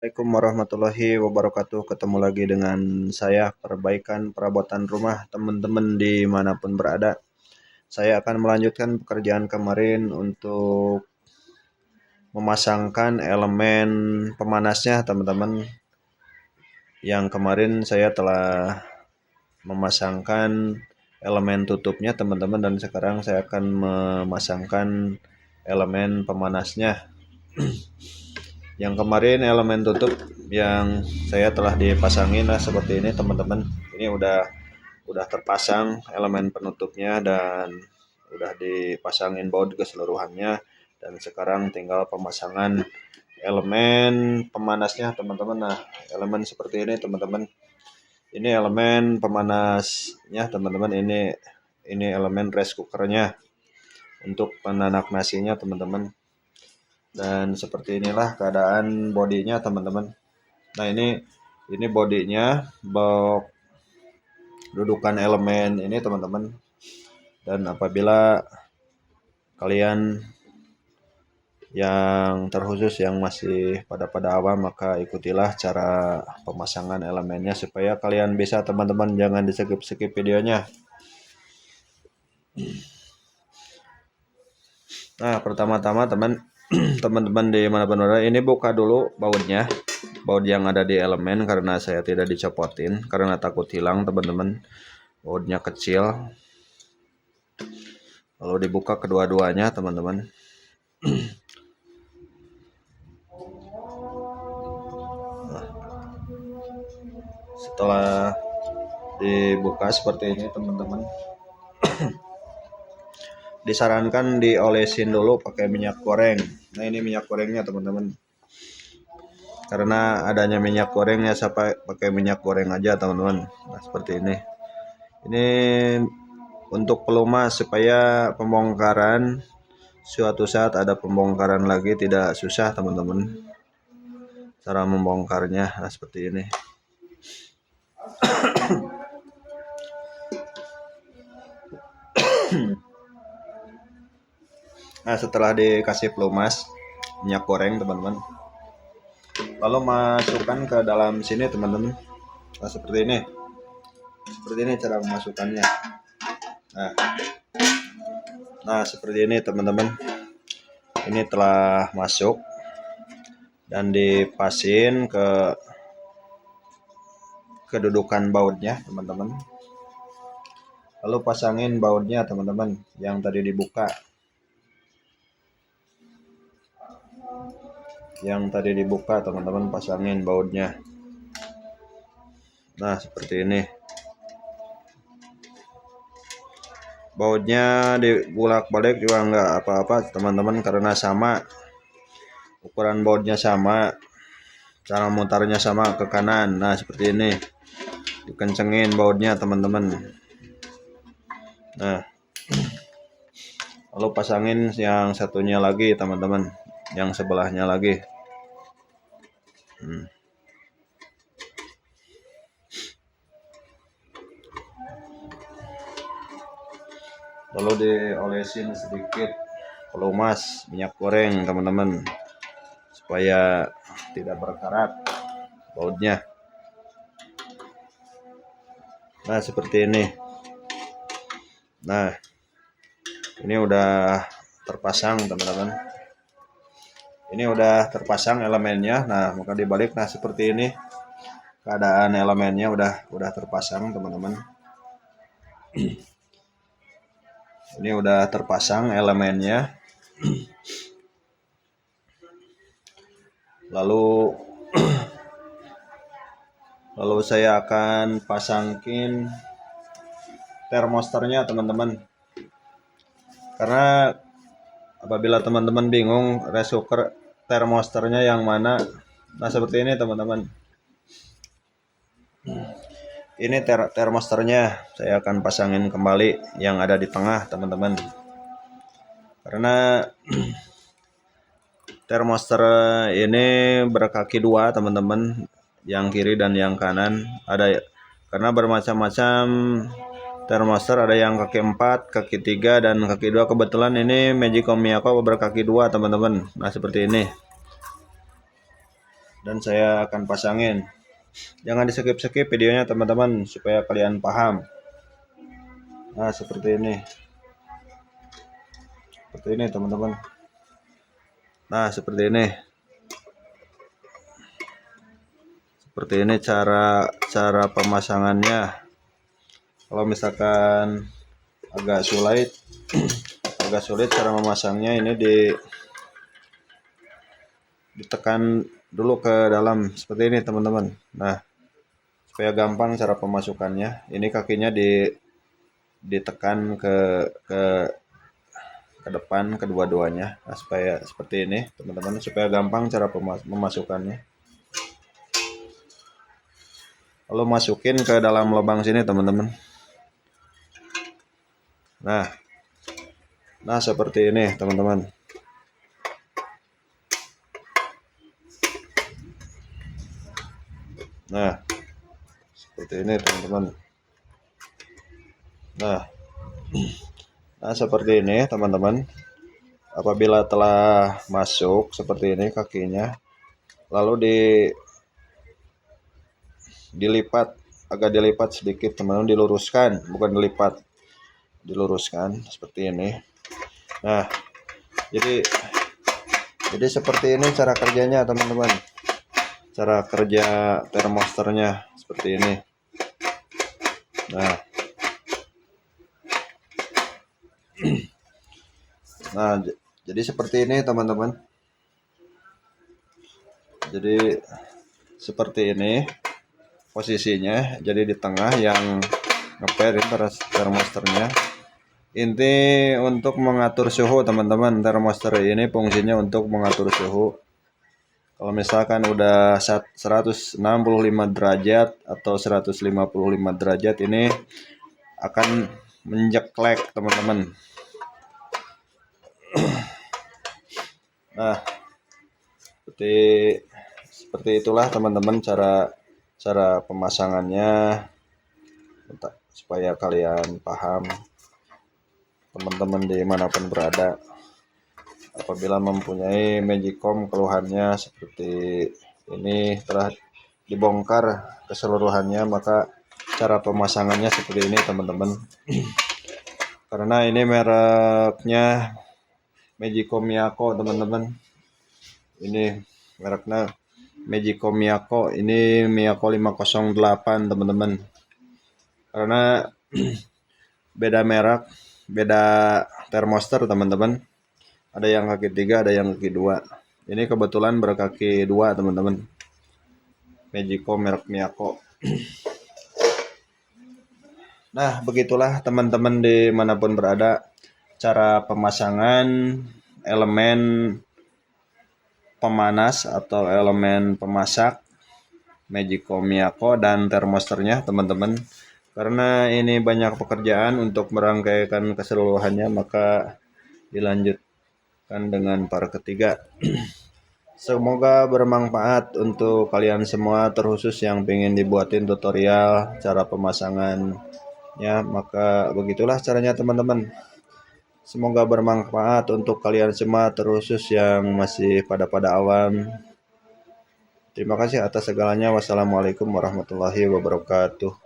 Assalamualaikum warahmatullahi wabarakatuh. Ketemu lagi dengan saya, perbaikan perabotan rumah teman-teman dimanapun berada. Saya akan melanjutkan pekerjaan kemarin untuk memasangkan elemen pemanasnya teman-teman. Yang kemarin saya telah memasangkan elemen tutupnya teman-teman, dan sekarang saya akan memasangkan elemen pemanasnya. Yang kemarin elemen tutup yang saya telah dipasangin seperti ini teman-teman. Ini udah terpasang elemen penutupnya dan udah dipasangin baut keseluruhannya, dan sekarang tinggal pemasangan elemen pemanasnya teman-teman. Nah, elemen seperti ini teman-teman. Ini elemen pemanasnya teman-teman. Ini elemen rice cookernya untuk penanak nasinya teman-teman. Dan seperti inilah keadaan bodinya teman-teman. Nah, ini bodinya, box dudukan elemen ini teman-teman. Dan apabila kalian yang terkhusus yang masih pada awam, maka ikutilah cara pemasangan elemennya supaya kalian bisa teman-teman, jangan di skip videonya. Nah, pertama-tama teman-teman di mana berada, ini buka dulu bautnya, baut yang ada di elemen, karena saya tidak dicopotin karena takut hilang teman-teman, bautnya kecil. Lalu dibuka kedua-duanya teman-teman. Nah, setelah dibuka seperti ini teman-teman, disarankan diolesin dulu pakai minyak goreng. Nah, ini minyak gorengnya teman-teman. Karena adanya minyak gorengnya, saya pakai minyak goreng aja teman-teman. Nah, seperti ini. Ini untuk pelumas supaya pembongkaran suatu saat ada pembongkaran lagi tidak susah teman-teman. Cara membongkarnya nah seperti ini. Nah, setelah dikasih pelumas minyak goreng teman-teman, lalu masukkan ke dalam sini teman-teman. Nah, seperti ini cara memasukkannya. Nah, seperti ini teman-teman. Ini telah masuk dan dipasin ke kedudukan bautnya teman-teman. Lalu pasangin bautnya teman-teman yang tadi dibuka. Teman-teman, pasangin bautnya. Nah, seperti ini. Bautnya dibulak-balik juga enggak apa-apa teman-teman, karena sama ukuran bautnya, sama cara mutarnya sama ke kanan. Nah, seperti ini. Dikencengin bautnya teman-teman. Nah, lalu pasangin yang satunya lagi teman-teman, yang sebelahnya lagi. Lalu diolesin sedikit pelumas minyak goreng teman-teman, supaya tidak berkarat bautnya. Nah, seperti ini. Nah, ini udah terpasang teman-teman. Ini udah terpasang elemennya. Nah, maka dibalik. Nah, seperti ini keadaan elemennya udah terpasang teman-teman. Ini udah terpasang elemennya. Lalu saya akan pasangin termosternya teman-teman. Karena apabila teman-teman bingung rice cooker termosternya yang mana, nah seperti ini teman-teman. Ini termosternya saya akan pasangin kembali yang ada di tengah teman-teman. Karena termoster ini berkaki dua teman-teman, yang kiri dan yang kanan. Ada karena bermacam-macam termoster, ada yang kaki 4, kaki 3, dan kaki 2. Kebetulan ini Magicom Miyako berkaki 2 teman-teman. Nah, seperti ini. dan saya akan pasangin. Jangan di skip videonya teman-teman supaya kalian paham. Nah, seperti ini teman-teman. Nah, seperti ini cara pemasangannya. Kalau misalkan agak sulit cara memasangnya, ini ditekan dulu ke dalam seperti ini teman-teman. Nah, supaya gampang cara pemasukannya, ini kakinya ditekan ke depan kedua-duanya. Nah, supaya seperti ini teman-teman, supaya gampang cara memasukkannya. Lalu masukin ke dalam lubang sini teman-teman. Nah, seperti ini teman-teman. Nah, seperti ini teman-teman. Nah, seperti ini teman-teman. Apabila telah masuk seperti ini kakinya, lalu agak dilipat sedikit teman-teman, diluruskan, bukan dilipat, diluruskan seperti ini. Nah, jadi seperti ini cara kerjanya teman-teman. Cara kerja termosternya seperti ini. Nah, jadi seperti ini teman-teman. Jadi seperti ini posisinya. Jadi di tengah yang ngeper termosternya. Inti untuk mengatur suhu teman-teman. Termoster ini fungsinya untuk mengatur suhu. Kalau misalkan udah 165 derajat atau 155 derajat, ini akan menjeklek teman-teman. Nah, seperti itulah teman-teman cara pemasangannya, supaya kalian paham teman-teman dimanapun berada. Apabila mempunyai Magicom keluhannya seperti ini telah dibongkar keseluruhannya, maka cara pemasangannya seperti ini teman-teman. Karena ini mereknya Magicom Miyako teman-teman. Ini mereknya Magicom Miyako. Ini Miyako 508 teman-teman. Karena beda merek, beda termoster teman-teman. Ada yang kaki 3, ada yang kaki 2. Ini kebetulan berkaki 2 teman-teman. Magicom merek Miyako. Nah, begitulah teman-teman dimanapun berada, cara pemasangan elemen pemanas atau elemen pemasak Magicom Miyako dan termosternya teman-teman. Karena ini banyak pekerjaan untuk merangkaikan keseluruhannya, maka dilanjutkan dengan part ketiga. Semoga bermanfaat untuk kalian semua, terkhusus yang pengen dibuatin tutorial cara pemasangannya. Maka begitulah caranya teman-teman. Semoga bermanfaat untuk kalian semua, terkhusus yang masih pada awam. Terima kasih atas segalanya. Wassalamualaikum warahmatullahi wabarakatuh.